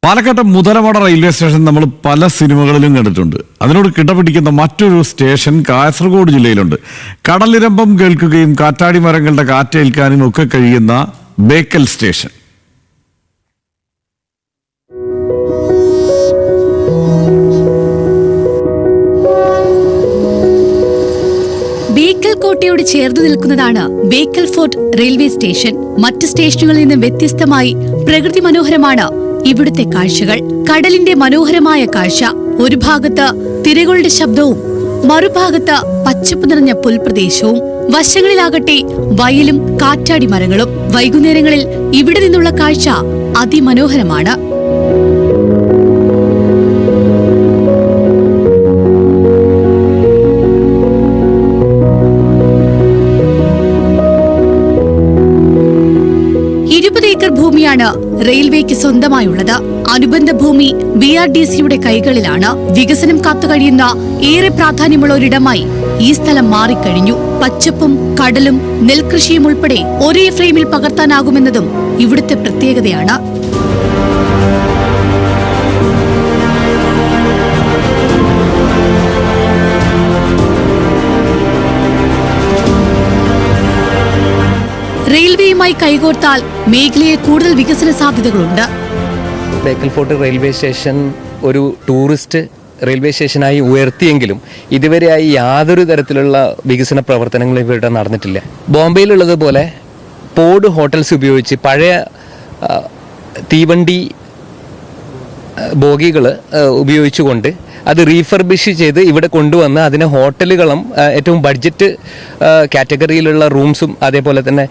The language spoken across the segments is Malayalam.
പാലക്കാട് മുതലമട റെയിൽവേ സ്റ്റേഷൻ നമ്മൾ പല സിനിമകളിലും കണ്ടിട്ടുണ്ട്. അതിനോട് കിടപിടിക്കുന്ന മറ്റൊരു സ്റ്റേഷൻ കാസർഗോഡ് ജില്ലയിലുണ്ട്. കടലിരമ്പം കേൾക്കുകയും കാറ്റാടി മരങ്ങളുടെ കാറ്റേൽക്കാനും ഒക്കെ കഴിയുന്ന ബേക്കൽ സ്റ്റേഷൻ. ബേക്കൽ കോട്ടയോട് ചേർന്ന് നിൽക്കുന്നതാണ് ബേക്കൽ ഫോർട്ട് റെയിൽവേ സ്റ്റേഷൻ. മറ്റ് സ്റ്റേഷനുകളിൽ നിന്ന് വ്യത്യസ്തമായി പ്രകൃതി മനോഹരമാണ് ഇവിടുത്തെ കാഴ്ചകൾ. കടലിന്റെ മനോഹരമായ കാഴ്ച. ഒരു ഭാഗത്ത് തിരകളുടെ ശബ്ദവും മറുഭാഗത്ത് പച്ചപ്പ് നിറഞ്ഞ പുൽപ്രദേശവും, വശങ്ങളിലാകട്ടെ വയലും കാറ്റാടി മരങ്ങളും. വൈകുന്നേരങ്ങളിൽ ഇവിടെ നിന്നുള്ള കാഴ്ച അതിമനോഹരമാണ്. ഏക്കർ ഭൂമിയാണ് റെയിൽവേക്ക് സ്വന്തമായുള്ളത്. അനുബന്ധ ഭൂമി BRDCയുടെ കൈകളിലാണ്. വികസനം കാത്തുകഴിയുന്ന ഏറെ പ്രാധാന്യമുള്ള ഒരിടമായി ഈ സ്ഥലം മാറിക്കഴിഞ്ഞു. പച്ചപ്പും കടലും നെൽകൃഷിയും ഉൾപ്പെടെ ഒരേ ഫ്രെയിമിൽ പകർത്താനാകുമെന്നതും ഇവിടുത്തെ പ്രത്യേകതയാണ്. റെയിൽവേയുമായി കൈകോർത്താൽ മേഖലയിൽ കൂടുതൽ വികസന സാധ്യതകളുണ്ട്. ബേക്കൽ ഫോർട്ട് റെയിൽവേ സ്റ്റേഷൻ ഒരു ടൂറിസ്റ്റ് റെയിൽവേ സ്റ്റേഷനായി ഉയർത്തിയെങ്കിലും ഇതുവരെയായി യാതൊരു തരത്തിലുള്ള വികസന പ്രവർത്തനങ്ങളും ഇവിടെ നടന്നിട്ടില്ല. ബോംബെയിലുള്ളതുപോലെ പോഡ് ഹോട്ടൽസ് ഉപയോഗിച്ച് പഴയ തീവണ്ടി ബോഗികൾ ഉപയോഗിച്ചുകൊണ്ട് അത് റീഫർബിഷ് ചെയ്ത് ഇവിടെ കൊണ്ടുവന്ന് അതിനെ ഹോട്ടലുകളും ഏറ്റവും ബഡ്ജറ്റ് കാറ്റഗറിയിലുള്ള റൂംസും അതേപോലെ തന്നെ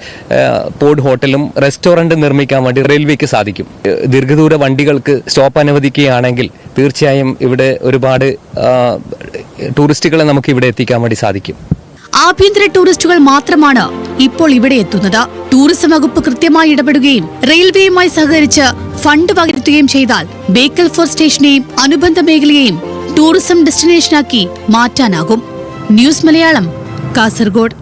പോഡ് ഹോട്ടലും റെസ്റ്റോറൻറ്റും നിർമ്മിക്കാൻ വേണ്ടി റെയിൽവേക്ക് സാധിക്കും. ദീർഘദൂര വണ്ടികൾക്ക് സ്റ്റോപ്പ് അനുവദിക്കുകയാണെങ്കിൽ തീർച്ചയായും ഇവിടെ ഒരുപാട് ടൂറിസ്റ്റുകളെ നമുക്ക് ഇവിടെ എത്തിക്കാൻ വേണ്ടി സാധിക്കും. ആഭ്യന്തര ടൂറിസ്റ്റുകൾ മാത്രമാണ് ഇപ്പോൾ ഇവിടെ എത്തുന്നത്. ടൂറിസം വകുപ്പ് കൃത്യമായി ഇടപെടുകയും റെയിൽവേയുമായി സഹകരിച്ച് ഫണ്ട് പകരുകയും ചെയ്താൽ ബേക്കൽ ഫോർട്ട് സ്റ്റേഷനെയും അനുബന്ധ മേഖലയെയും ടൂറിസം ഡെസ്റ്റിനേഷനാക്കി മാറ്റാനാകും. ന്യൂസ് മലയാളം, കാസർഗോഡ്.